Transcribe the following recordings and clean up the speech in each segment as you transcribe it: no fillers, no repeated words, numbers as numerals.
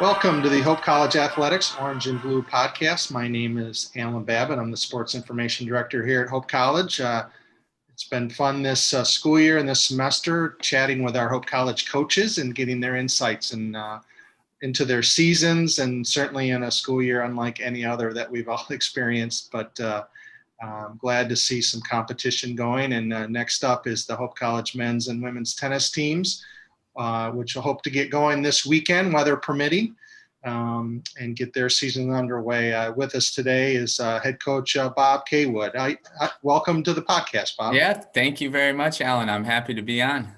Welcome to the Hope College Athletics Orange and Blue podcast. My name is Alan Babbitt. I'm the Sports Information Director here at Hope College. It's been fun this school year and this semester chatting with our Hope College coaches and getting their insights into their seasons, and certainly in a school year unlike any other that we've all experienced. But I'm glad to see some competition going. And next up is the Hope College men's and women's tennis teams, which I hope to get going this weekend, weather permitting, and get their season underway. With us today is head coach Bob Cawood. Welcome to the podcast, Bob. Yeah, thank you very much, Alan. I'm happy to be on.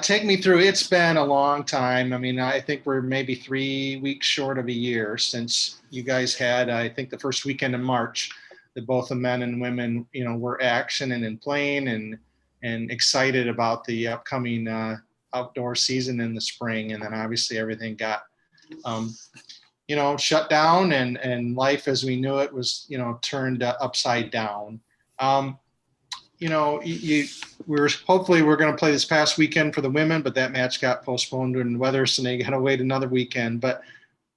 Take me through. It's been a long time. I mean, I think we're maybe 3 weeks short of a year since you guys had, I think, the first weekend in March that both the men and women, were action and in playing and excited about the upcoming outdoor season in the spring. And then obviously everything got, shut down and life as we knew it was, turned upside down. We're going to play this past weekend for the women, but that match got postponed due to weather, so they got to wait another weekend. But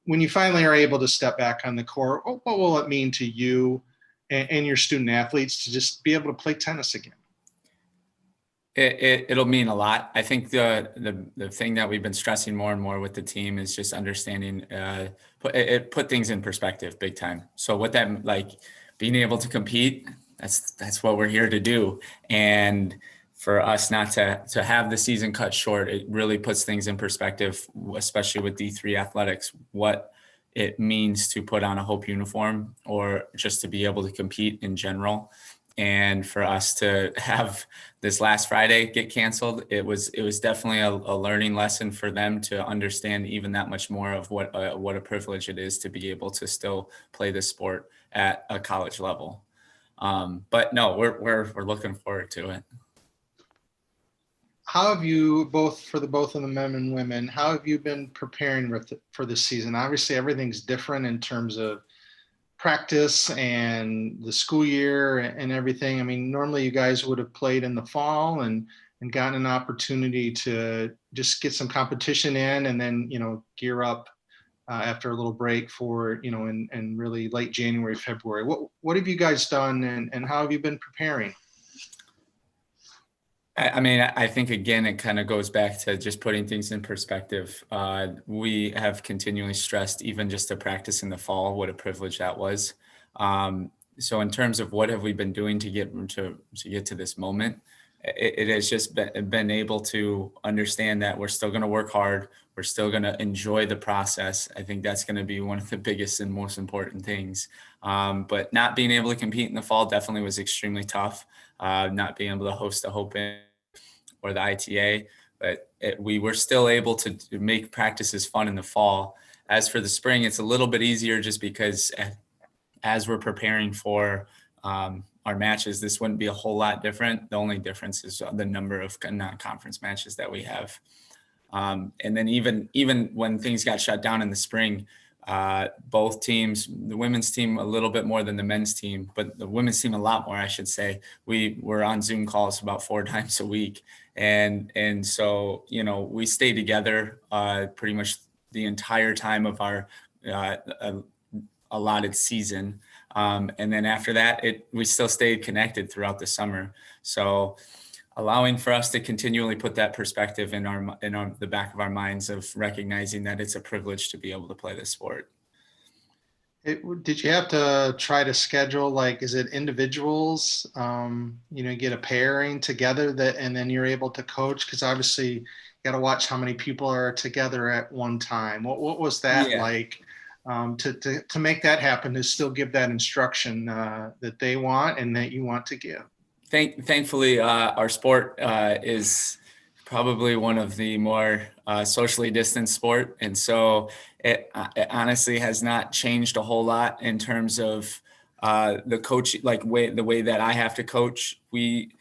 when you finally are able to step back on the court, what will it mean to you and your student athletes to just be able to play tennis again? It'll mean a lot. I think the thing that we've been stressing more and more with the team is just understanding, put things in perspective big time. So what that, like being able to compete, that's what we're here to do. And for us not to have the season cut short, it really puts things in perspective, especially with D3 athletics, what it means to put on a Hope uniform or just to be able to compete in general. And for us to have this last Friday get canceled, it was definitely a learning lesson for them to understand even that much more of what a privilege it is to be able to still play this sport at a college level. But no, we're looking forward to it. How have you both of the men and women, how have you been preparing for this season? Obviously everything's different in terms of practice and the school year and everything. I mean, normally you guys would have played in the fall and gotten an opportunity to just get some competition in and then, gear up after a little break for, in really late January, February. What have you guys done and how have you been preparing? I mean, I think, again, it kind of goes back to just putting things in perspective. We have continually stressed, even just to practice in the fall, what a privilege that was. So in terms of what have we been doing to get to this moment, it has just been able to understand that we're still going to work hard. We're still going to enjoy the process. I think that's going to be one of the biggest and most important things. But not being able to compete in the fall definitely was extremely tough. Not being able to host a Hope or the ITA, but we were still able to make practices fun in the fall. As for the spring, it's a little bit easier just because as we're preparing for our matches, this wouldn't be a whole lot different. The only difference is the number of non-conference matches that we have. And then even when things got shut down in the spring, both teams, the women's team a little bit more than the men's team, but the women's team a lot more, I should say. We were on Zoom calls about 4 times a week. And so, we stayed together pretty much the entire time of our allotted season. And then after that, we still stayed connected throughout the summer. So allowing for us to continually put that perspective in the back of our minds of recognizing that it's a privilege to be able to play this sport. Did you have to try to schedule, is it individuals, get a pairing together and then you're able to coach? Because obviously you got to watch how many people are together at one time. What was that like to make that happen, to still give that instruction that they want and that you want to give? Thankfully, our sport is probably one of the more socially distanced sport. And so it honestly has not changed a whole lot in terms of the coach, the way that I have to coach. We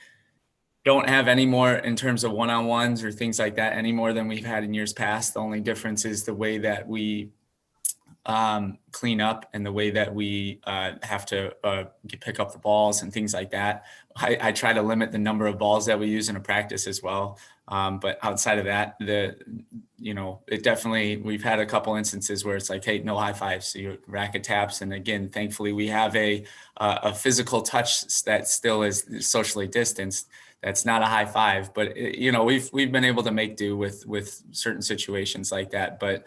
don't have any more in terms of one-on-ones or things like that any more than we've had in years past. The only difference is the way that we clean up and the way that we have to pick up the balls and things like that. I try to limit the number of balls that we use in a practice as well. But outside of that, it definitely, we've had a couple instances where it's like, hey, no high fives, so your racket taps. And again, thankfully we have a physical touch that still is socially distanced. That's not a high five, but we've been able to make do with certain situations like that. But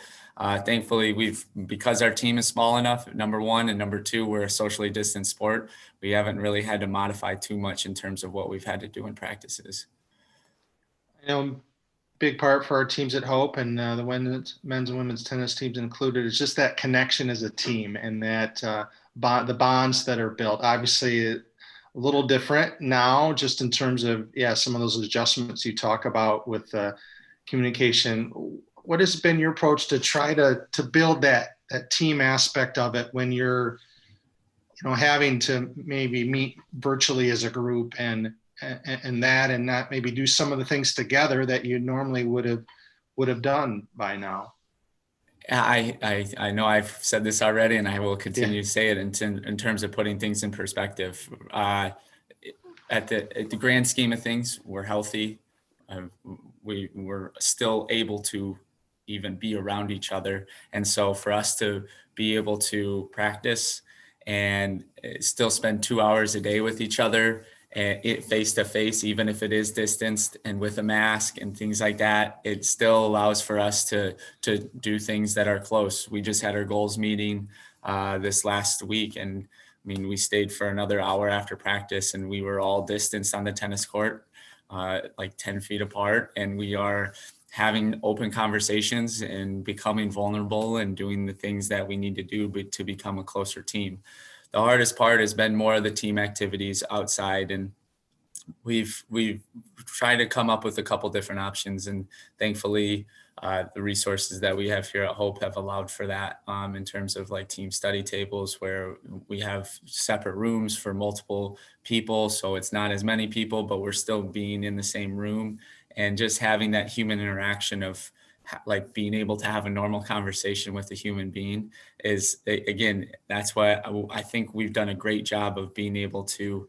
thankfully because our team is small enough, number one, and number two, we're a socially distant sport. We haven't really had to modify too much in terms of what we've had to do in practices. I know big part for our teams at Hope and the men's and women's tennis teams included is just that connection as a team and that the bonds that are built. Obviously, a little different now, just in terms of some of those adjustments you talk about with communication. What has been your approach to try to build that team aspect of it when you're having to maybe meet virtually as a group and not maybe do some of the things together that you normally would have done by now? I know I've said this already, and I will continue to say it in terms of putting things in perspective. At the grand scheme of things, we're healthy. We're still able to even be around each other. And so for us to be able to practice and still spend 2 hours a day with each other, it face to face, even if it is distanced and with a mask and things like that, it still allows for us to do things that are close. We just had our goals meeting this last week, and I mean, we stayed for another hour after practice, and we were all distanced on the tennis court, like 10 feet apart, and we are having open conversations and becoming vulnerable and doing the things that we need to do to become a closer team. The hardest part has been more of the team activities outside, and we've tried to come up with a couple different options, and thankfully the resources that we have here at Hope have allowed for that, in terms of like team study tables where we have separate rooms for multiple people, so it's not as many people, but we're still being in the same room, and just having that human interaction of like being able to have a normal conversation with a human being is, again, that's why I think we've done a great job of being able to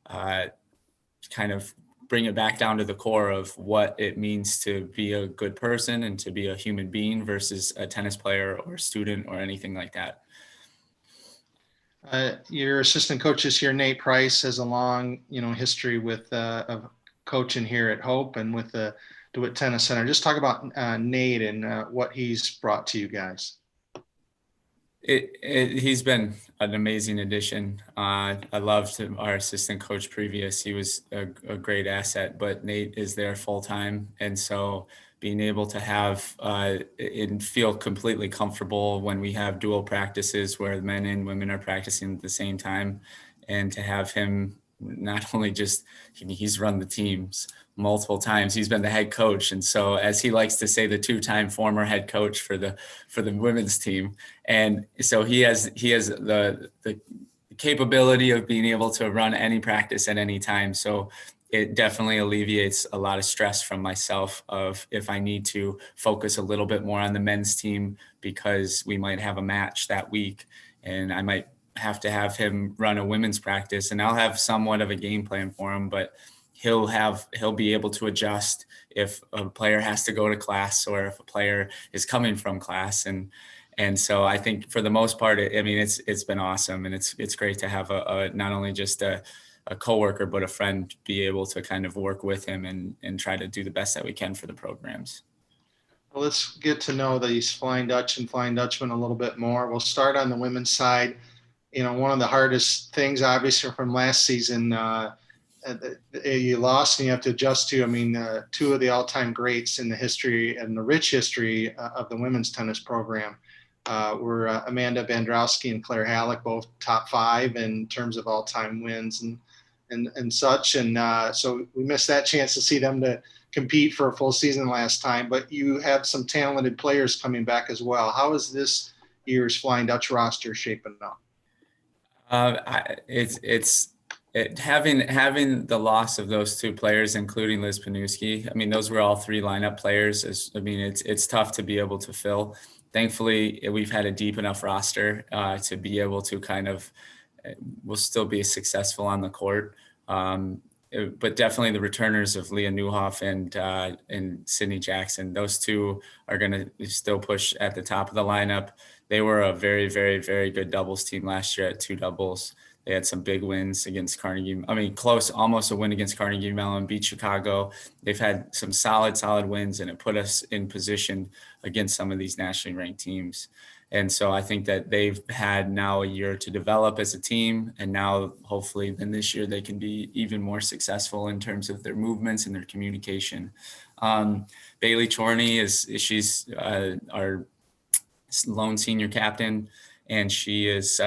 kind of bring it back down to the core of what it means to be a good person and to be a human being versus a tennis player or student or anything like that. Your assistant coach this year, Nate Price, has a long, history with of coaching here at Hope and with the DeWitt Tennis Center. Just talk about Nate and what he's brought to you guys. He's been an amazing addition. I loved our assistant coach previous. He was a great asset, but Nate is there full time. And so being able to have and feel completely comfortable when we have dual practices where men and women are practicing at the same time, and to have him not only just, he's run the teams multiple times, he's been the head coach. And so, as he likes to say, the two-time former head coach for the women's team. And so he has the capability of being able to run any practice at any time. So it definitely alleviates a lot of stress from myself of if I need to focus a little bit more on the men's team because we might have a match that week and I might have to have him run a women's practice, and I'll have somewhat of a game plan for him, but he'll be able to adjust if a player has to go to class or if a player is coming from class. And so I think for the most part, it's been awesome. And it's great to have a not only just a coworker, but a friend be able to kind of work with him and try to do the best that we can for the programs. Well, let's get to know these Flying Dutchmen a little bit more. We'll start on the women's side. One of the hardest things, obviously, from last season, you lost and you have to adjust to. Two of the all-time greats in the history and the rich history of the women's tennis program were Amanda Bandrowski and Claire Halleck, both top 5 in terms of all-time wins and such. And so we missed that chance to see them to compete for a full season last time. But you have some talented players coming back as well. How is this year's Flying Dutch roster shaping up? Having the loss of those 2 players, including Liz Panuski, those were all 3 lineup players. It's tough to be able to fill. thankfully we've had a deep enough roster to be able to we'll still be successful on the court. But definitely the returners of Leah Newhoff and Sydney Jackson, those two are going to still push at the top of the lineup. They were a very, very, very good doubles team last year at 2 doubles. They had some big wins against close, almost a win against Carnegie Mellon, beat Chicago. They've had some solid wins, and it put us in position against some of these nationally ranked teams. And so I think that they've had now a year to develop as a team, and now hopefully then this year they can be even more successful in terms of their movements and their communication. Bailey Chorney she's our lone senior captain, and she's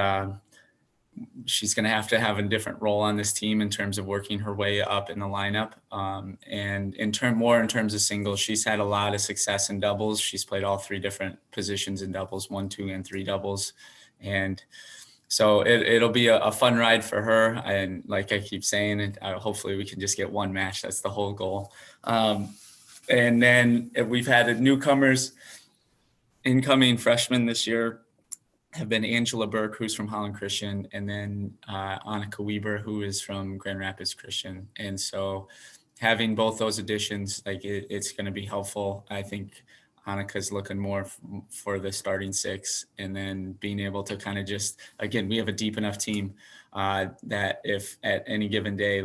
going to have a different role on this team in terms of working her way up in the lineup. And in terms of singles, she's had a lot of success in doubles. She's played all 3 different positions in doubles, 1, 2, and 3 doubles. And so it'll be a fun ride for her. And like I keep saying, hopefully we can just get 1 match. That's the whole goal. And then we've had newcomers, incoming freshmen this year have been Angela Burke, who's from Holland Christian, and then Annika Weber, who is from Grand Rapids Christian. And so having both those additions, it's going to be helpful. I think Annika's looking more for the starting 6, and then being able to kind of just, again, we have a deep enough team that if at any given day,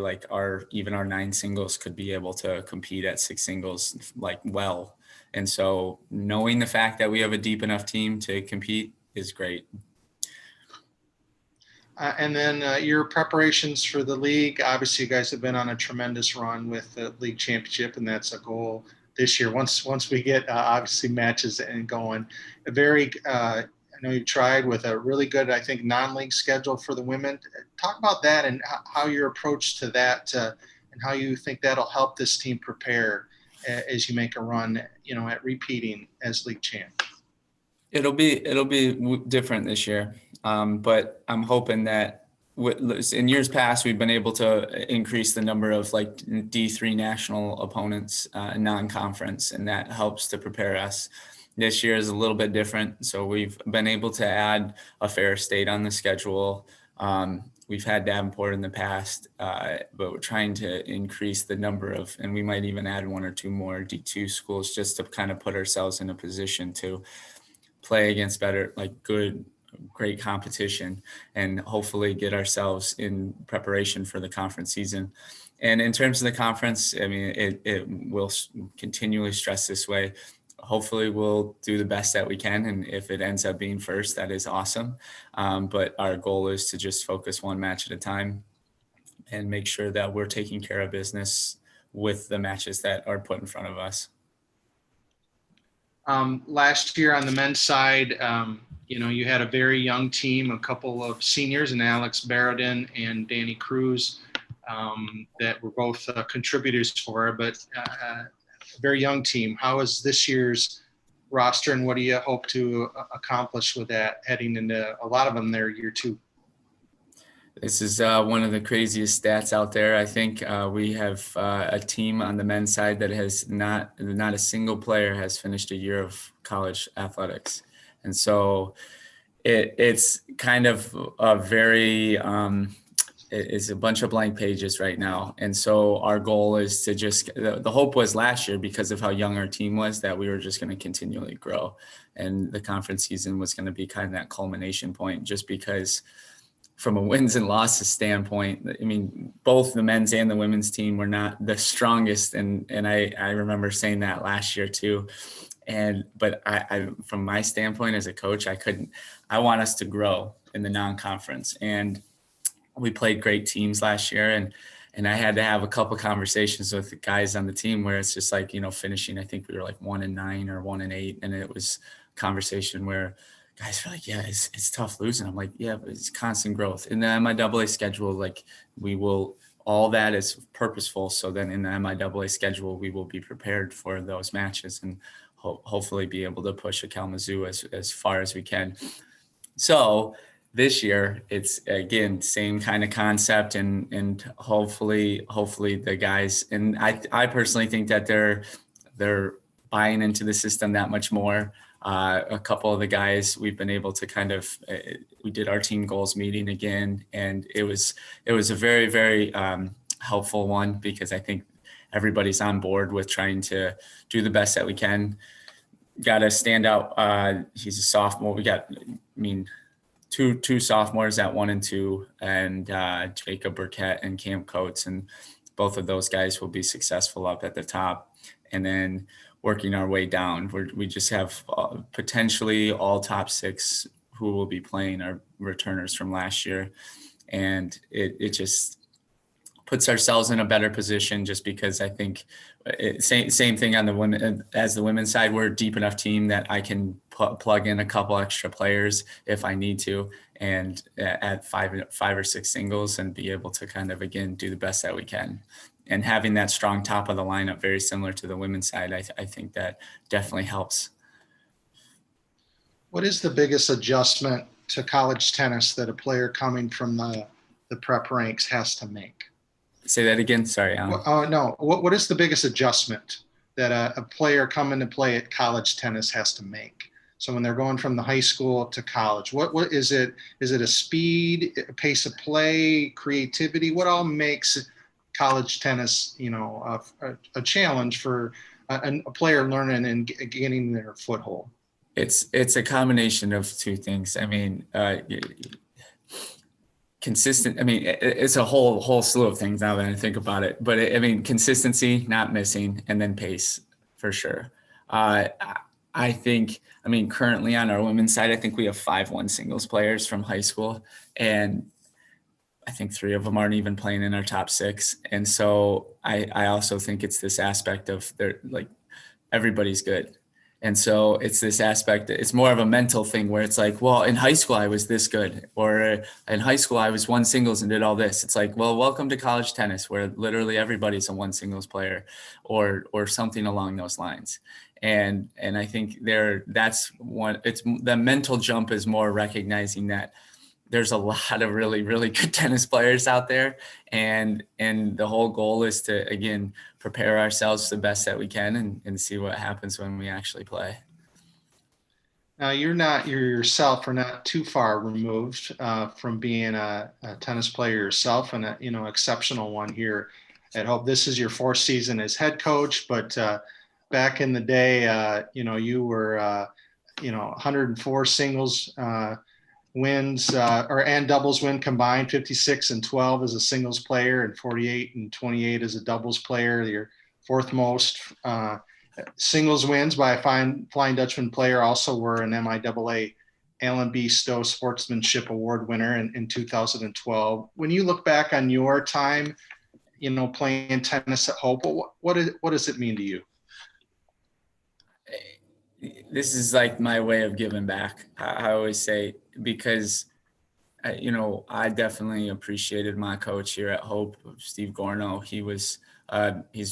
even our 9 singles could be able to compete at 6 singles, well. And so knowing the fact that we have a deep enough team to compete is great. And then your preparations for the league. Obviously, you guys have been on a tremendous run with the league championship, and that's a goal this year. Once we get obviously matches and going, I know you tried with a really good, I think, non-league schedule for the women. Talk about that and how your approach to that, and how you think that'll help this team prepare as you make a run, at repeating as league champ. It'll be different this year, but I'm hoping that in years past we've been able to increase the number of D3 national opponents, non-conference, and that helps to prepare us. This year is a little bit different, so we've been able to add a Fair State on the schedule. We've had Davenport in the past, but we're trying to increase the number of, and we might even add 1 or 2 more D2 schools just to kind of put ourselves in a position to play against great competition, and hopefully get ourselves in preparation for the conference season. And in terms of the conference, it will continually stress this way. Hopefully we'll do the best that we can. And if it ends up being first, that is awesome. But our goal is to just focus 1 match at a time and make sure that we're taking care of business with the matches that are put in front of us. Last year on the men's side, you had a very young team, a couple of seniors, and Alex Baradin and Danny Cruz, that were both contributors for it, but a very young team. How is this year's roster, and what do you hope to accomplish with that heading into a lot of them their year 2? This is one of the craziest stats out there. I think we have a team on the men's side that has not a single player has finished a year of college athletics. And so it's kind of a very, it's a bunch of blank pages right now. And so our goal is to the hope was last year, because of how young our team was, that we were just going to continually grow. And the conference season was going to be kind of that culmination point, just because from a wins and losses standpoint, both the men's and the women's team were not the strongest. And I remember saying that last year too. But I, from my standpoint as a coach, I want us to grow in the non-conference. And we played great teams last year. And I had to have a couple conversations with the guys on the team where it's just finishing, I think we were 1-9 or 1-8. And it was a conversation where guys are like, yeah, it's tough losing. I'm like, yeah, but it's constant growth. In the MIAA schedule, all that is purposeful. So then in the MIAA schedule, we will be prepared for those matches and hopefully be able to push a Kalamazoo as far as we can. So this year, it's again, same kind of concept, and hopefully the guys, and I personally think that they're buying into the system that much more. A couple of the guys we've been able to kind of, we did our team goals meeting again, and it was a very, very helpful one, because I think everybody's on board with trying to do the best that we can. Got a standout. He's a sophomore. We got, two sophomores at 1 and 2, and Jacob Burkett and Cam Coates, and both of those guys will be successful up at the top, and then working our way down. We just have potentially all top 6 who will be playing are returners from last year, and it just puts ourselves in a better position, just because I think same thing on the women, as the women's side, we're a deep enough team that I can plug in a couple extra players if I need to, and at 5 or 6 singles, and be able to kind of, again, do the best that we can. And having that strong top of the lineup, very similar to the women's side, I think that definitely helps. What is the biggest adjustment to college tennis that a player coming from the prep ranks has to make? Say that again. Sorry, Alan. No. What is the biggest adjustment that a player coming to play at college tennis has to make? So when they're going from the high school to college, what is it? Is it a speed, a pace of play, creativity? What all makes college tennis, a challenge for a player learning and getting their foothold? It's a combination of two things. Consistent. It's a whole slew of things now that I think about it. But consistency, not missing, and then pace for sure. I think, currently on our women's side, I think we have 5-1 singles players from high school, and I think 3 of them aren't even playing in our top 6. And so I also think it's this aspect of everybody's good. And so it's this aspect, it's more of a mental thing where it's like, well, in high school I was this good, or in high school I was 1 singles and did all this. It's like, well, welcome to college tennis, where literally everybody's a 1 singles player, or something along those lines. And I think that's one, it's the mental jump is more recognizing that there's a lot of really, really good tennis players out there. And the whole goal is to, again, prepare ourselves the best that we can, and see what happens when we actually play. Now, you yourself are not too far removed from being a tennis player yourself, and a, exceptional one here at Hope. This is your 4th season as head coach, but back in the day, you were, 104 singles wins and doubles win combined, 56 and 12 as a singles player, and 48 and 28 as a doubles player. Your 4th most singles wins by a Flying Dutchman player also were an MIAA Alan B. Stowe Sportsmanship Award winner in 2012. When you look back on your time, playing tennis at Hope, what does it mean to you? This is like my way of giving back. I always say, because I definitely appreciated my coach here at Hope, Steve Gorno. He's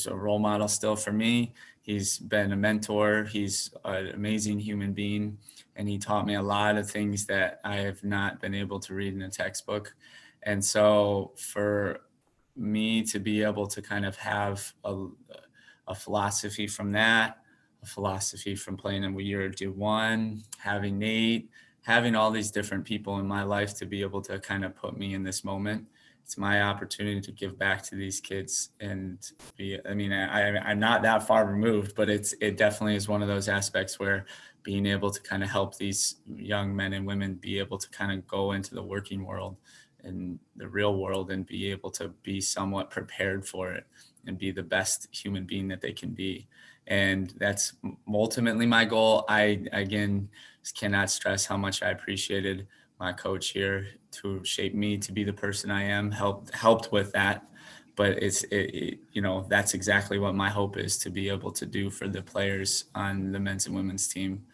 a role model still for me. He's been a mentor. He's an amazing human being, and he taught me a lot of things that I have not been able to read in a textbook. And so for me to be able to kind of have a philosophy from that, a philosophy from playing in year D1, having Nate, having all these different people in my life to be able to kind of put me in this moment. It's my opportunity to give back to these kids and I'm not that far removed, but it definitely is one of those aspects where being able to kind of help these young men and women be able to kind of go into the working world and the real world, and be able to be somewhat prepared for it and be the best human being that they can be. And that's ultimately my goal. I, again, cannot stress how much I appreciated my coach here to shape me to be the person I am, helped with that. But that's exactly what my hope is to be able to do for the players on the men's and women's team.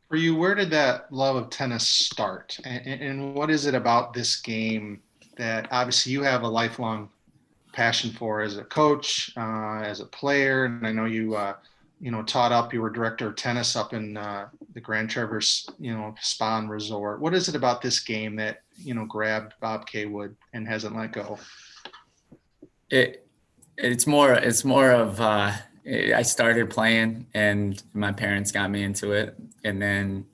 For you, where did that love of tennis start? And what is it about this game that obviously you have a lifelong passion for as a coach, as a player? And I know you, taught up, you were director of tennis up in the Grand Traverse, Spa and Resort. What is it about this game that, grabbed Bob Cawood and hasn't let go? It's more of I started playing and my parents got me into it. And then,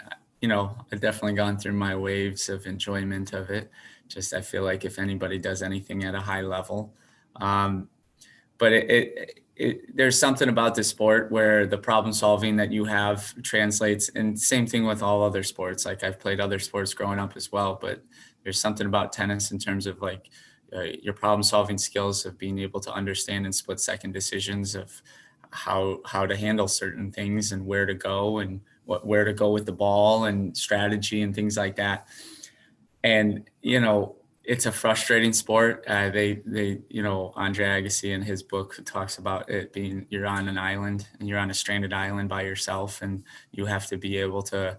I've definitely gone through my waves of enjoyment of it. Just, I feel like if anybody does anything at a high level, but there's something about the sport where the problem solving that you have translates, and same thing with all other sports. Like I've played other sports growing up as well, but there's something about tennis in terms of like your problem solving skills of being able to understand and split second decisions of how to handle certain things and where to go and where to go with the ball and strategy and things like that. And, it's a frustrating sport. Andre Agassi in his book talks about it being, you're on an island and you're on a stranded island by yourself, and you have to be able to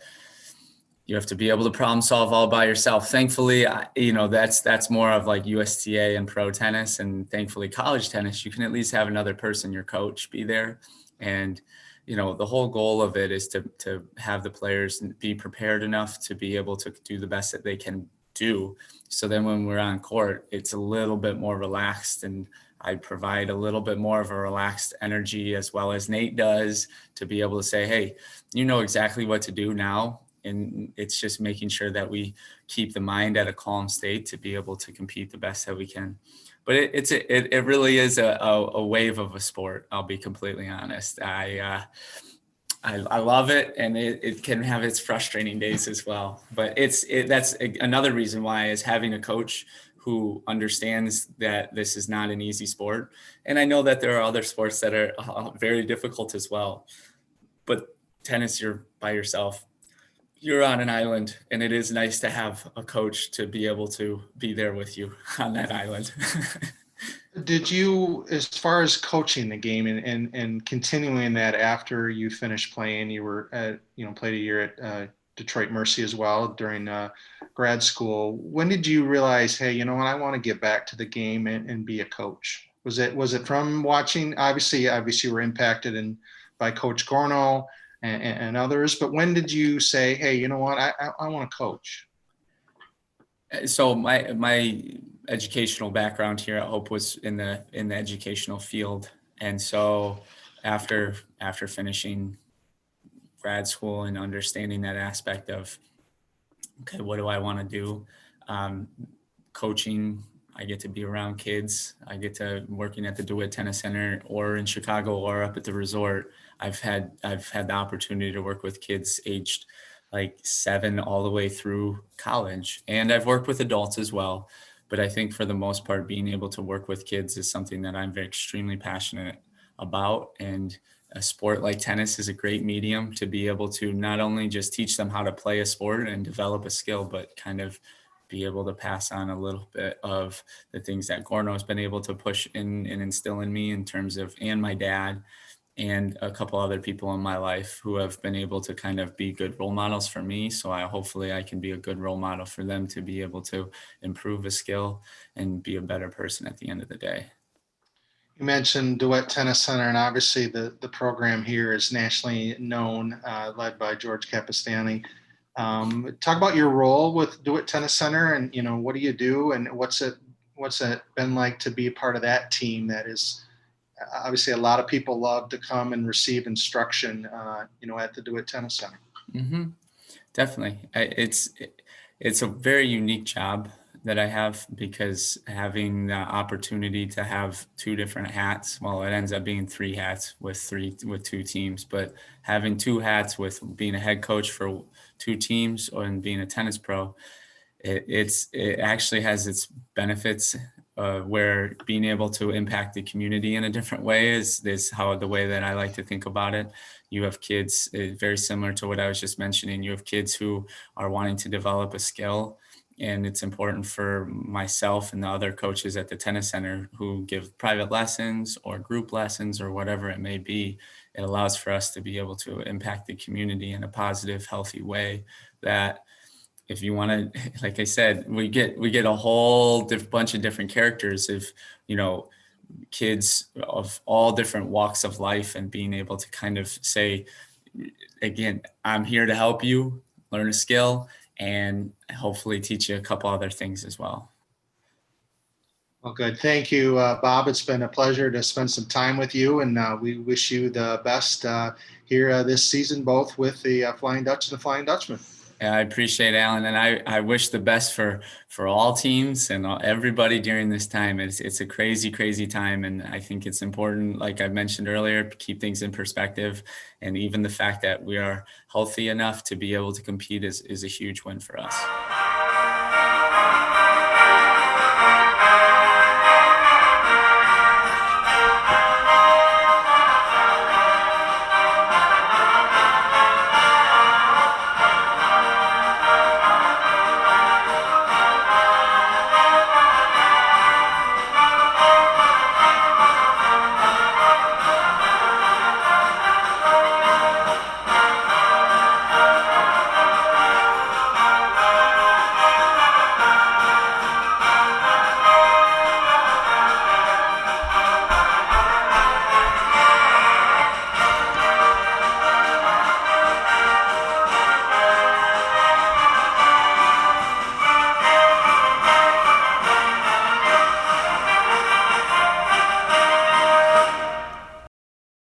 problem solve all by yourself. Thankfully, that's more of like USTA and pro tennis, and thankfully college tennis, you can at least have another person, your coach, be there. And, the whole goal of it is to have the players be prepared enough to be able to do the best that they can do. So then when we're on court, it's a little bit more relaxed, and I provide a little bit more of a relaxed energy, as well as Nate does, to be able to say, hey, you know exactly what to do now. And it's just making sure that we keep the mind at a calm state to be able to compete the best that we can. But it really is a wave of a sport. I'll be completely honest. I love it, and it can have its frustrating days as well. But that's another reason why, is having a coach who understands that this is not an easy sport. And I know that there are other sports that are very difficult as well. But tennis, you're by yourself. You're on an island, and it is nice to have a coach to be able to be there with you on that island. Did you, as far as coaching the game and continuing that after you finished playing, you were played a year at Detroit Mercy as well during grad school. When did you realize, hey, you know what, I want to get back to the game and be a coach? Was it from watching? Obviously you were impacted by Coach Gorno and others, but when did you say, hey, you know what, I want to coach? So my educational background here at Hope was in the educational field. And so after finishing grad school and understanding that aspect of, okay, what do I want to do? Coaching, I get to be around kids. I get to working at the DeWitt Tennis Center or in Chicago or up at the resort. I've had the opportunity to work with kids aged like 7 all the way through college. And I've worked with adults as well. But I think for the most part, being able to work with kids is something that I'm extremely passionate about. And a sport like tennis is a great medium to be able to not only just teach them how to play a sport and develop a skill, but kind of be able to pass on a little bit of the things that Gorno has been able to push in and instill in me in terms of, and my dad and a couple other people in my life who have been able to kind of be good role models for me. So hopefully I can be a good role model for them to be able to improve a skill and be a better person at the end of the day. You mentioned DeWitt Tennis Center, and obviously the program here is nationally known, led by George Capistani. Talk about your role with DeWitt Tennis Center, and what do you do, and what's it been like to be a part of that team that is obviously a lot of people love to come and receive instruction, at the DeWitt Tennis Center. Mm-hmm. Definitely. It's a very unique job that I have, because having the opportunity to have 2 different hats, well, it ends up being 3 hats with 2 teams, but having 2 hats with being a head coach for 2 teams and being a tennis pro, it actually has its benefits, where being able to impact the community in a different way is the way that I like to think about it. You have kids, very similar to what I was just mentioning. You have kids who are wanting to develop a skill, and it's important for myself and the other coaches at the tennis center who give private lessons or group lessons or whatever it may be. It allows for us to be able to impact the community in a positive, healthy way that, if you want to, like I said, we get a whole bunch of different characters of, kids of all different walks of life, and being able to kind of say, again, I'm here to help you learn a skill and hopefully teach you a couple other things as well. Well, good. Thank you, Bob. It's been a pleasure to spend some time with you, and we wish you the best here this season, both with the Flying Dutch and the Flying Dutchman. Yeah, I appreciate Alan, and I wish the best for all teams and everybody during this time. It's a crazy time, and I think it's important, like I mentioned earlier, to keep things in perspective. And even the fact that we are healthy enough to be able to compete is a huge win for us.